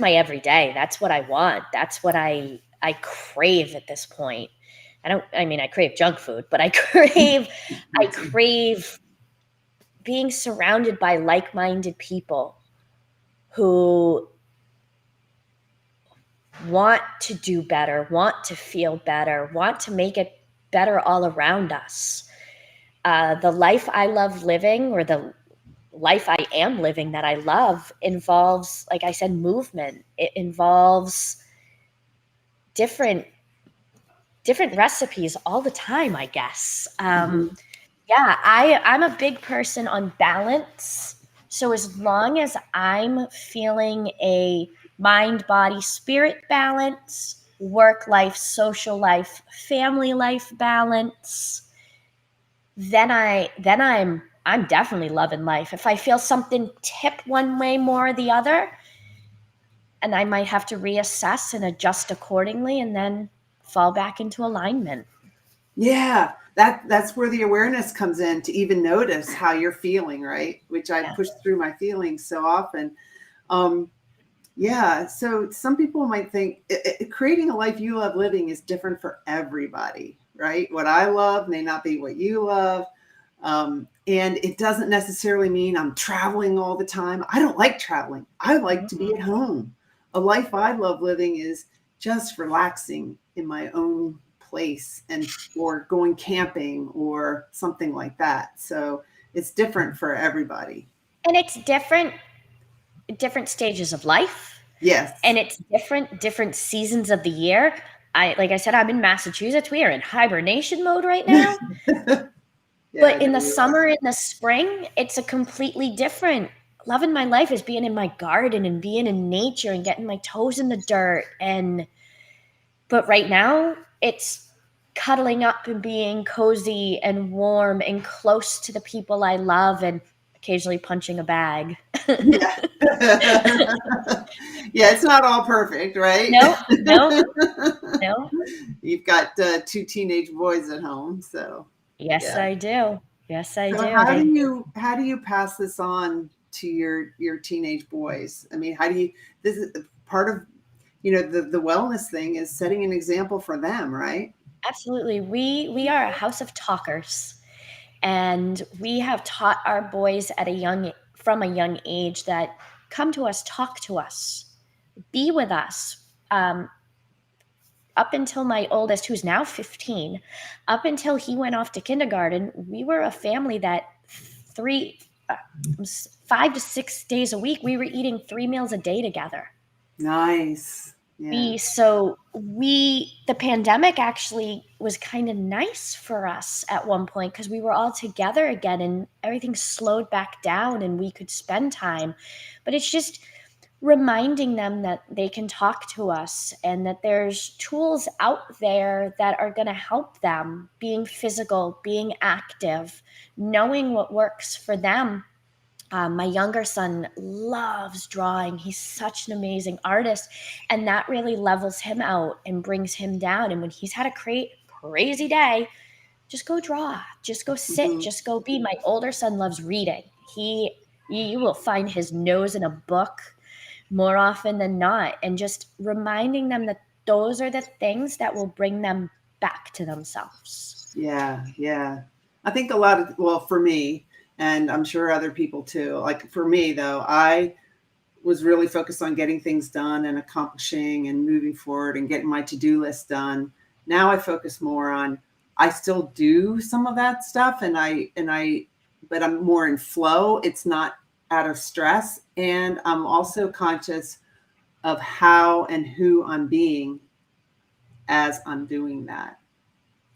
my everyday. That's what I want. That's what I crave at this point. I crave junk food, but I crave being surrounded by like-minded people who want to do better, want to feel better, want to make it better all around us. The life I love living, or the life I am living that I love, involves, like I said, movement. It involves different recipes all the time, I guess. Yeah, I'm a big person on balance. So as long as I'm feeling a mind, body, spirit balance, work life, social life, family life balance, then I'm definitely loving life. If I feel something tip one way more or the other, and I might have to reassess and adjust accordingly and then fall back into alignment. Yeah. That's where the awareness comes in, to even notice how you're feeling, right? Which I push through my feelings so often. So some people might think creating a life you love living is different for everybody, right? What I love may not be what you love. And it doesn't necessarily mean I'm traveling all the time. I don't like traveling. I like to be at home. A life I love living is just relaxing in my own place, and or going camping or something like that. So it's different for everybody. And it's different stages of life, Yes. and it's different seasons of the year. Like I said, I'm in Massachusetts. We are in hibernation mode right now. Yeah, But I in know the you are. summer, in the spring, it's a completely different. Loving my life is being in my garden and being in nature and getting my toes in the dirt. But right now, it's cuddling up and being cozy and warm and close to the people I love and occasionally punching a bag. Yeah. Yeah, it's not all perfect, right? No, no, no. You've got two teenage boys at home, so Yes, yeah. I do. Yes, I So do. They how do you pass this on to your teenage boys? I mean, how do you, this is part of, the wellness thing is setting an example for them, right? absolutely. We are a house of talkers, and we have taught our boys from a young age that come to us, talk to us, be with us. Up until my oldest, who's now 15, up until he went off to kindergarten, we were a family that three, uh, 5 to 6 days a week, we were eating 3 meals a day together. Nice. Yeah. The pandemic actually was kind of nice for us at one point because we were all together again and everything slowed back down and we could spend time. But it's just reminding them that they can talk to us and that there's tools out there that are going to help them, being physical, being active, knowing what works for them. My younger son loves drawing. He's such an amazing artist, and that really levels him out and brings him down. And when he's had a crazy day, just go draw, just go sit, Mhm. just go be. My older son loves reading. You will find his nose in a book more often than not, and just reminding them that those are the things that will bring them back to themselves. Yeah, yeah. I think a lot of, well, for me, and I'm sure other people too, like for me though, I was really focused on getting things done and accomplishing and moving forward and getting my to-do list done. Now I focus more on, I still do some of that stuff, but I'm more in flow. It's not out of stress. And I'm also conscious of how and who I'm being as I'm doing that.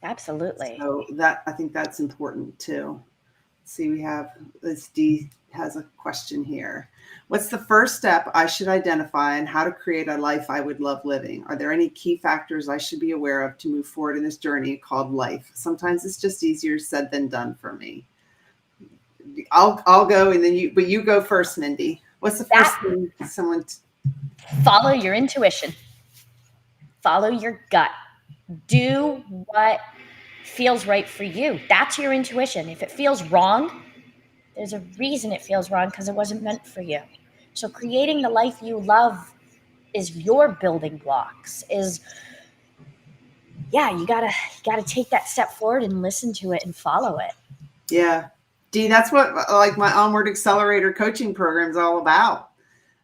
Absolutely. So that, I think that's important too. See, we have, this D has a question here. What's the first step I should identify and how to create a life I would love living? Are there any key factors I should be aware of to move forward in this journey called life? Sometimes it's just easier said than done for me. I'll go and then you go first, Mindy. What's the first thing Follow your intuition. Follow your gut. Do what feels right for you. That's your intuition. If it feels wrong, there's a reason it feels wrong because it wasn't meant for you. So creating the life you love is your building blocks. You gotta take that step forward and listen to it and follow it. Yeah. Dee, that's what like my Onward Accelerator coaching program is all about.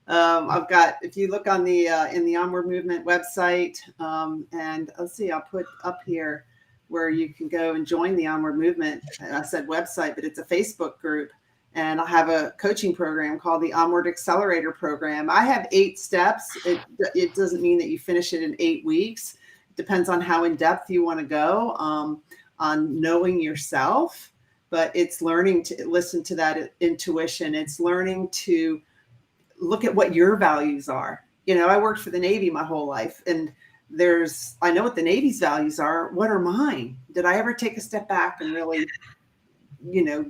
I've got, if you look on the in the Onward Movement website, and let's see, I'll put up here where you can go and join the Onward Movement. And I said website, but it's a Facebook group. And I have a coaching program called the Onward Accelerator program. I have 8 steps. It doesn't mean that you finish it in 8 weeks. It depends on how in depth you want to go on knowing yourself. But it's learning to listen to that intuition. It's learning to look at what your values are. I worked for the Navy my whole life, and I know what the Navy's values are. What are mine? Did I ever take a step back and really,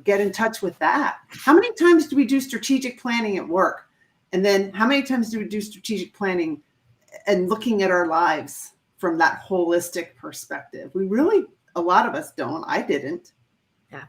get in touch with that? How many times do we do strategic planning at work? And then how many times do we do strategic planning and looking at our lives from that holistic perspective? A lot of us don't. I didn't. Yeah.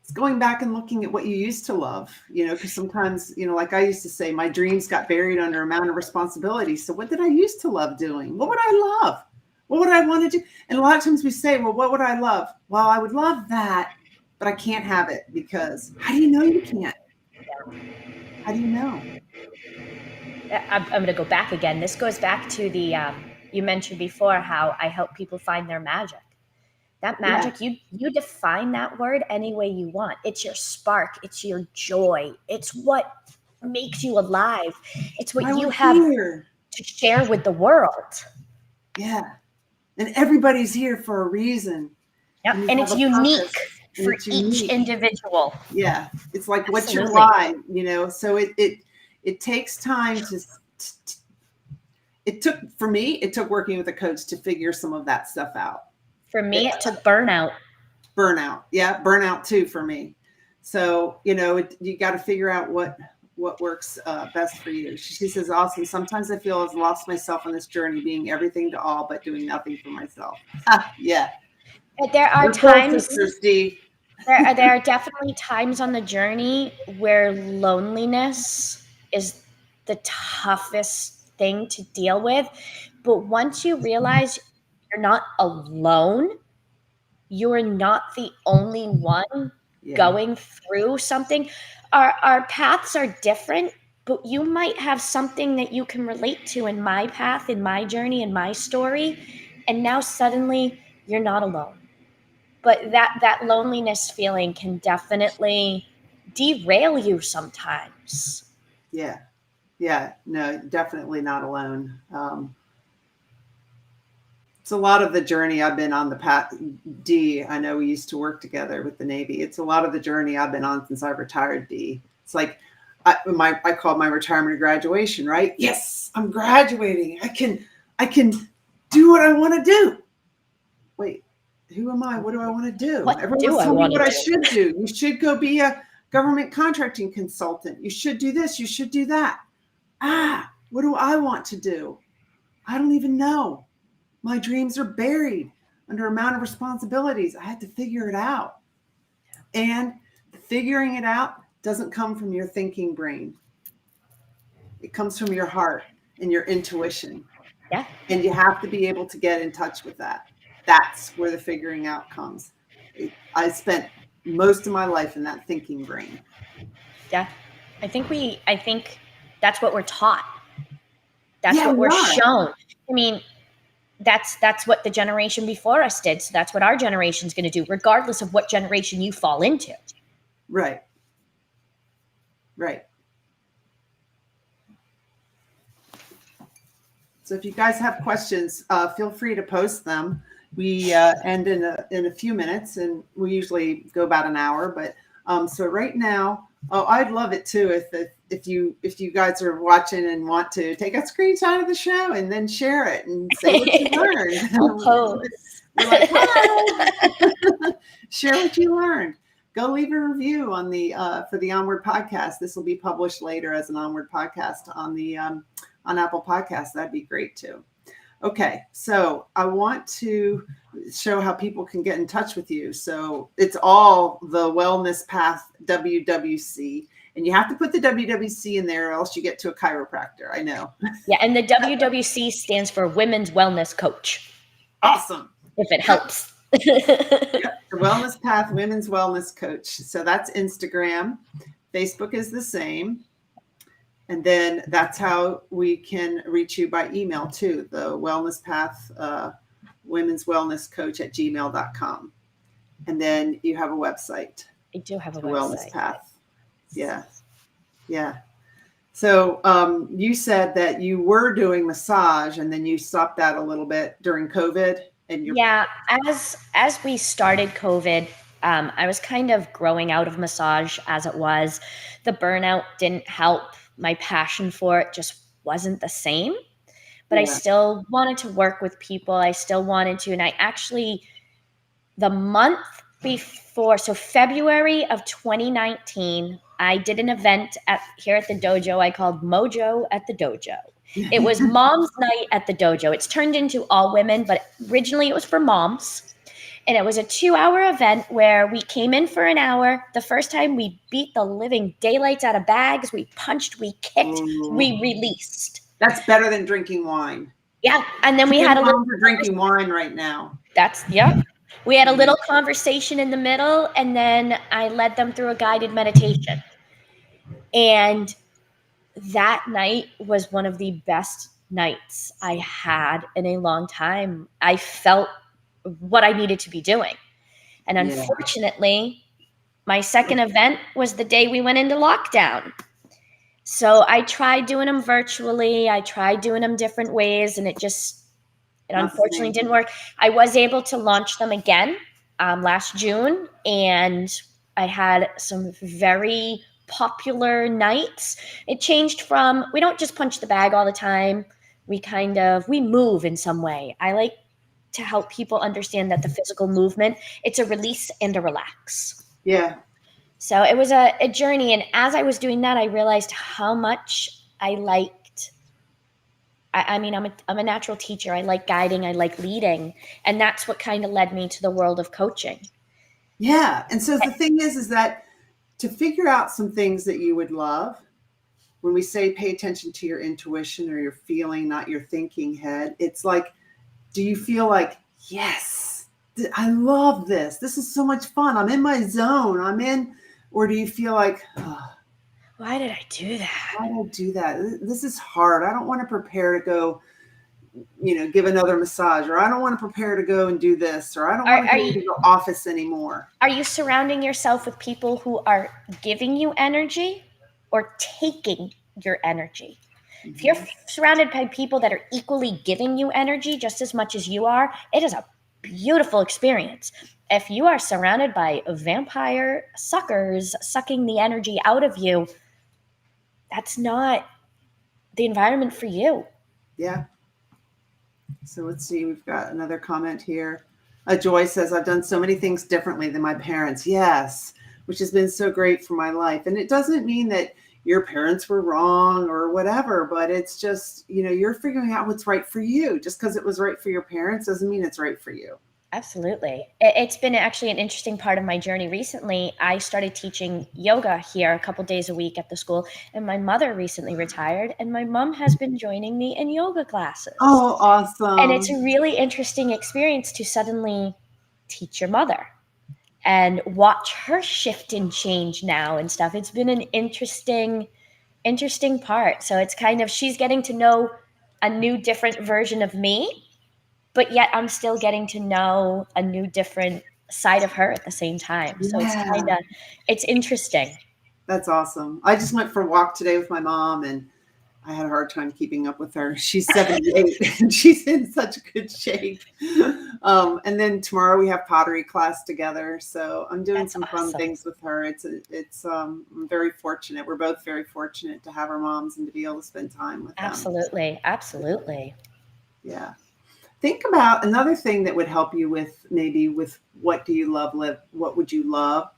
It's going back and looking at what you used to love, because sometimes, like I used to say, my dreams got buried under a mountain of responsibility. So what did I used to love doing? What would I love? What would I want to do? And a lot of times we say, well, what would I love? Well, I would love that, but I can't have it because how do you know you can't? How do you know? I'm going to go back again. This goes back to the, you mentioned before how I help people find their magic. That magic, you define that word any way you want. It's your spark. It's your joy. It's what makes you alive. It's what you have to share with the world. Yeah. And everybody's here for a reason. Yep. And it's unique for each individual. Yeah. It's like, what's your why? You know, so it takes time to it took working with a coach to figure some of that stuff out. For me, it took burnout. Yeah, burnout too for me. So, you know, you got to figure out what works best for you. She says, awesome. Sometimes I feel I've lost myself on this journey, being everything to all, but doing nothing for myself. Yeah. There are times, there are definitely times on the journey where loneliness is the toughest thing to deal with. But once you realize you're not alone, you're not the only one going through something. Our paths are different, but you might have something that you can relate to in my path, in my journey, in my story. And now suddenly you're not alone. But that loneliness feeling can definitely derail you sometimes. Yeah. Yeah. No, definitely not alone. It's a lot of the journey I've been on the path. D, I know we used to work together with the Navy. It's a lot of the journey I've been on since I retired, D. It's like I call my retirement a graduation, right? Yes, I'm graduating. I can do what I want to do. Wait, who am I? What do I want to do? Everyone's telling me what I should do. You should go be a government contracting consultant. You should do this. You should do that. What do I want to do? I don't even know. My dreams are buried under a mountain of responsibilities. I had to figure it out. And figuring it out doesn't come from your thinking brain. It comes from your heart and your intuition. Yeah. And you have to be able to get in touch with that. That's where the figuring out comes. I spent most of my life in that thinking brain. Yeah. I think that's what we're taught. That's what we're shown. I mean, that's what the generation before us did. So that's what our generation is going to do, regardless of what generation you fall into. Right. Right. So if you guys have questions, feel free to post them. We end in a few minutes, and we usually go about an hour. But so right now, I'd love it too if you guys are watching and want to take a screenshot of the show and then share it and say what you learned. I'll post. We're like, hi. Share what you learned. Go leave a review on the for the Onward podcast. This will be published later as an Onward podcast on the on Apple Podcasts. That'd be great too. Okay, so I want to show how people can get in touch with you. So it's all the Wellness Path WWC, and you have to put the WWC in there or else you get to a chiropractor. I know. Yeah, and the WWC stands for Women's Wellness Coach. Awesome. If it helps. The Wellness Path Women's Wellness Coach. So that's Instagram. Facebook is the same. And then that's how we can reach you by email too. The Wellness Path Women's Wellness Coach at gmail.com. And then you have a website. I do have a website. Wellness Path. Yeah. Yeah. So you said that you were doing massage and then you stopped that a little bit during COVID. And as we started COVID, I was kind of growing out of massage as it was. The burnout didn't help. My passion for it just wasn't the same, but I still wanted to work with people. I still wanted to. And I actually, the month before, so February of 2019, I did an event here at the dojo I called Mojo at the Dojo. It was Mom's Night at the dojo. It's turned into all women, but originally it was for moms. And it was a 2-hour event where we came in for an hour. The first time we beat the living daylights out of bags. We punched, we kicked, we released. That's better than drinking wine. Yeah. And then we had a little drinking wine right now. We had a little conversation in the middle, and then I led them through a guided meditation. And that night was one of the best nights I had in a long time. I felt what I needed to be doing. And Yeah. unfortunately, my second event was the day we went into lockdown. So I tried doing them virtually. I tried doing them different ways, and it Not the unfortunately same. didn't work. I was able to launch them again last June, and I had some very popular nights. It changed from, we don't just punch the bag all the time. We move in some way. I like to help people understand that the physical movement, it's a release and a relax. Yeah. So it was a journey. And as I was doing that, I realized how much I liked. I mean, I'm a natural teacher. I like guiding. I like leading. And that's what kind of led me to the world of coaching. Yeah. And so the thing is that to figure out some things that you would love, when we say pay attention to your intuition or your feeling, not your thinking head, it's like, do you feel like, yes, I love this. This is so much fun. I'm in my zone. Or do you feel like, oh, why did I do that? Why did I do that? This is hard. I don't want to prepare to go, give another massage, or I don't want to prepare to go and do this, or I don't want to go to the office anymore. Are you surrounding yourself with people who are giving you energy or taking your energy? Mm-hmm. If you're surrounded by people that are equally giving you energy just as much as you are, it is a beautiful experience. If you are surrounded by vampire suckers sucking the energy out of you, that's not the environment for you. Yeah. So let's see. We've got another comment here. Joy says, I've done so many things differently than my parents. Yes, which has been so great for my life. And it doesn't mean that your parents were wrong or whatever, but it's just, you're figuring out what's right for you. Just because it was right for your parents doesn't mean it's right for you. Absolutely. It's been actually an interesting part of my journey recently. I started teaching yoga here a couple days a week at the school, and my mother recently retired, and my mom has been joining me in yoga classes. Oh, awesome. And it's a really interesting experience to suddenly teach your mother and watch her shift and change now and stuff. It's been an interesting part. So it's kind of, she's getting to know a new, different version of me, but yet I'm still getting to know a new, different side of her at the same time. So it's interesting. That's awesome. I just went for a walk today with my mom, and I had a hard time keeping up with her. She's 78 and she's in such good shape. And then tomorrow we have pottery class together. So I'm doing some fun things with her. I'm very fortunate. We're both very fortunate to have our moms and to be able to spend time with them. Absolutely. Yeah. Think about another thing that would help you with what do you love, what would you love?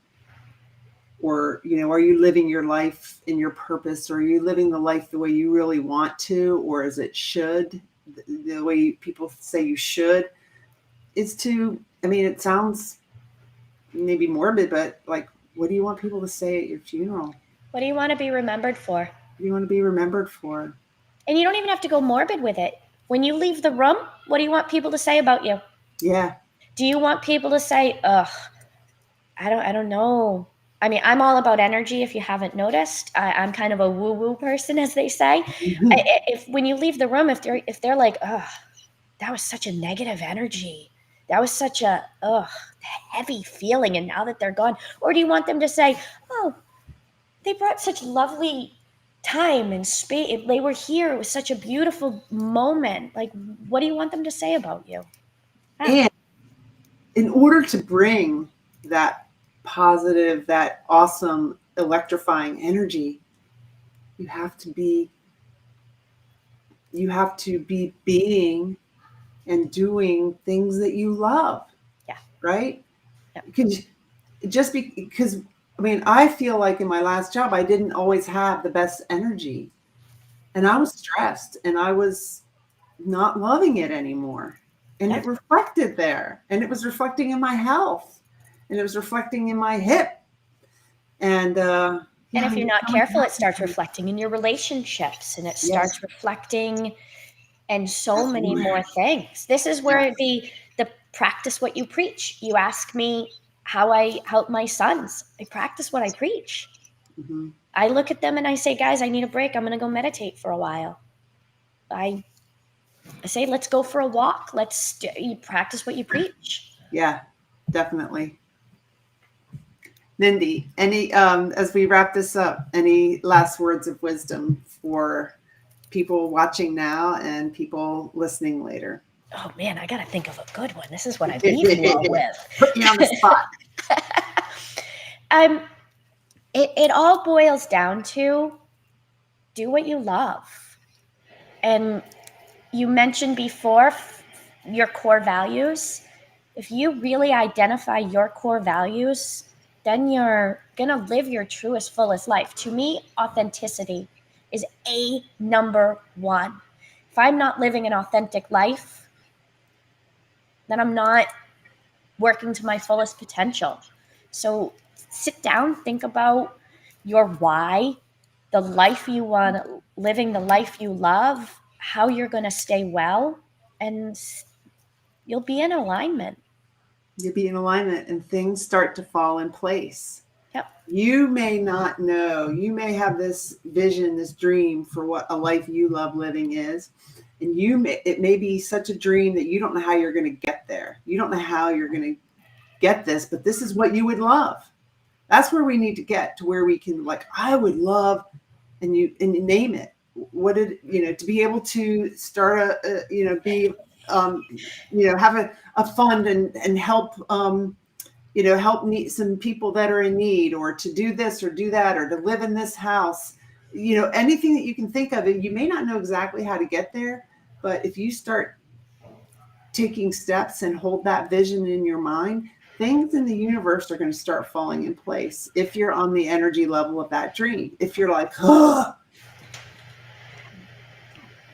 Or, are you living your life in your purpose? Or are you living the life the way you really want to? Or is it should, the way people say you should? It sounds maybe morbid, but like, what do you want people to say at your funeral? What do you want to be remembered for? What do you want to be remembered for? And you don't even have to go morbid with it. When you leave the room, what do you want people to say about you? Yeah. Do you want people to say, ugh, I don't know. I mean, I'm all about energy. If you haven't noticed, I'm kind of a woo-woo person, as they say. If when you leave the room, if they're like, ugh, that was such a negative energy. That was such a heavy feeling. And now that they're gone, or do you want them to say, oh, they brought such lovely time and space. They were here. It was such a beautiful moment. Like, what do you want them to say about you? And in order to bring that positive, that awesome, electrifying energy, you have to be being and doing things that you love. Yeah. Right? Yeah. Because I feel like in my last job, I didn't always have the best energy, and I was stressed, and I was not loving it anymore. And it reflected there, and it was reflecting in my health, and it was reflecting in my hip. And if you're not careful, it starts reflecting in your relationships, and it starts reflecting in so many more things. This is where the practice what you preach. You ask me how I help my sons. I practice what I preach. Mm-hmm. I look at them and I say, guys, I need a break. I'm going to go meditate for a while. I say, let's go for a walk. You practice what you preach. Yeah, definitely. Mindy, as we wrap this up, any last words of wisdom for people watching now and people listening later? Oh man, I got to think of a good one. This is what I leave you all with. Put me on the spot. It all boils down to do what you love. And you mentioned before your core values. If you really identify your core values, then you're going to live your truest, fullest life. To me, authenticity is number one. If I'm not living an authentic life, then I'm not working to my fullest potential. So sit down, think about your why, the life you want, living the life you love, how you're going to stay well, and you'll be in alignment. You'll be in alignment and things start to fall in place. Yep. You may not know, you may have this vision, this dream for what a life you love living is. And it may be such a dream that you don't know how you're going to get there. You don't know how you're going to get this, but this is what you would love. That's where we need to get to, where we can, like, I would love, and you name it. What did, to be able to start have a fund and help, help meet some people that are in need, or to do this or do that, or to live in this house, anything that you can think of. And you may not know exactly how to get there, but if you start taking steps and hold that vision in your mind, things in the universe are going to start falling in place. If you're on the energy level of that dream, if you're like,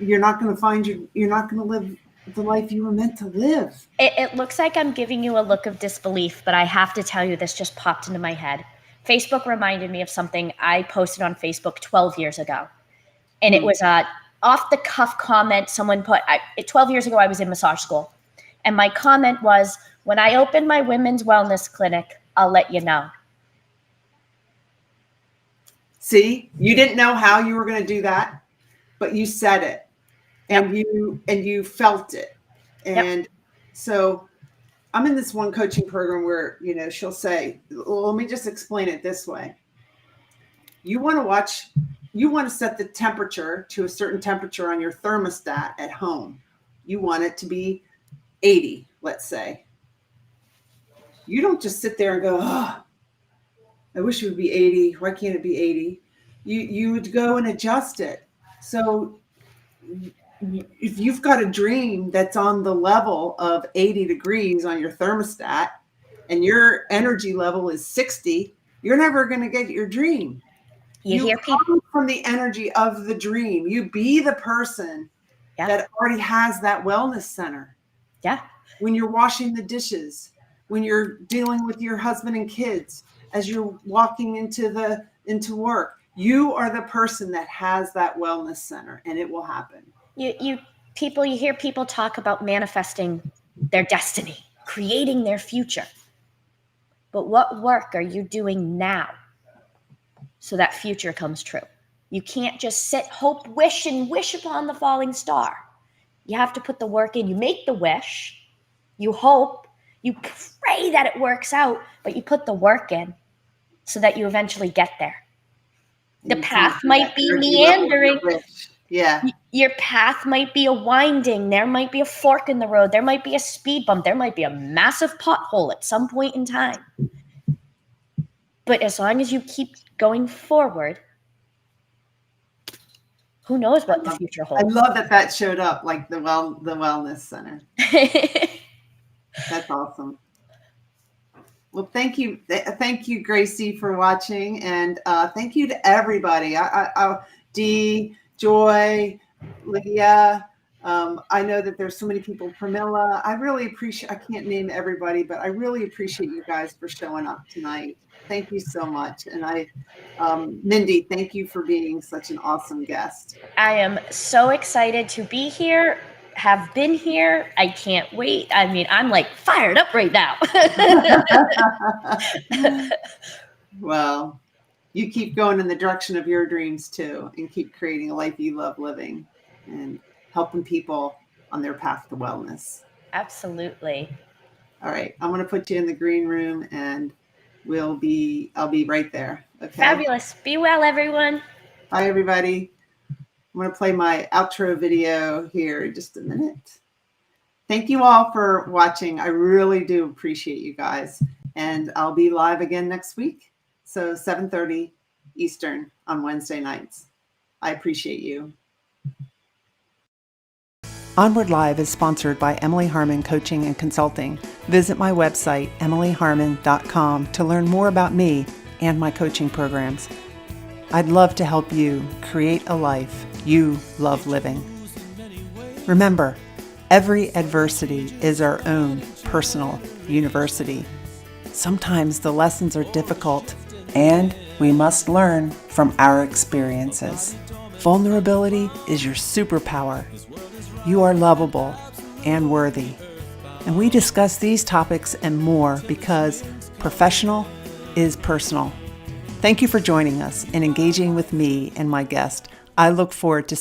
you're not going to live the life you were meant to live. It looks like I'm giving you a look of disbelief, but I have to tell you, this just popped into my head. Facebook reminded me of something I posted on Facebook 12 years ago. And it was a off-the-cuff comment someone put. 12 years ago, I was in massage school. And my comment was, when I open my women's wellness clinic, I'll let you know. See, you didn't know how you were going to do that, but you said it. And you felt it. And so I'm in this one coaching program where, she'll say, well, let me just explain it this way. You want to set the temperature to a certain temperature on your thermostat at home. You want it to be 80, let's say. You don't just sit there and go, oh, I wish it would be 80. Why can't it be 80? You would go and adjust it. So if you've got a dream that's on the level of 80 degrees on your thermostat and your energy level is 60, you're never going to get your dream. You hear people come from the energy of the dream. You be the person that already has that wellness center. Yeah. When you're washing the dishes, when you're dealing with your husband and kids, as you're walking into work, you are the person that has that wellness center, and it will happen. You hear people talk about manifesting their destiny, creating their future. But what work are you doing now so that future comes true? You can't just sit, hope, wish, and wish upon the falling star. You have to put the work in. You make the wish, you hope, you pray that it works out, but you put the work in so that you eventually get there. The path might be meandering. Yeah. Your path might be a winding. There might be a fork in the road. There might be a speed bump. There might be a massive pothole at some point in time. But as long as you keep going forward, who knows what the future holds. I love that showed up, like the wellness center. That's awesome. Well, thank you, Gracie, for watching, and thank you to everybody. Dee, Joy, Lydia. I know that there's so many people. Pramila, I really appreciate. I can't name everybody, but I really appreciate you guys for showing up tonight. Thank you so much, and Mindy, thank you for being such an awesome guest. I am so excited to be here. Have been here. I can't wait. I mean, I'm like fired up right now. Well, you keep going in the direction of your dreams too, and keep creating a life you love living and helping people on their path to wellness. Absolutely. All right, I'm going to put you in the green room, and I'll be right there. Okay. Fabulous. Be well, everyone. Bye, everybody. I'm going to play my outro video here in just a minute. Thank you all for watching. I really do appreciate you guys. And I'll be live again next week. So 7:30 Eastern on Wednesday nights. I appreciate you. Onward Live is sponsored by Emily Harmon Coaching and Consulting. Visit my website, emilyharmon.com, to learn more about me and my coaching programs. I'd love to help you create a life you love living. Remember, every adversity is our own personal university. Sometimes the lessons are difficult, and we must learn from our experiences. Vulnerability is your superpower. You are lovable and worthy. And we discuss these topics and more because professional is personal. Thank you for joining us and engaging with me and my guest. I look forward to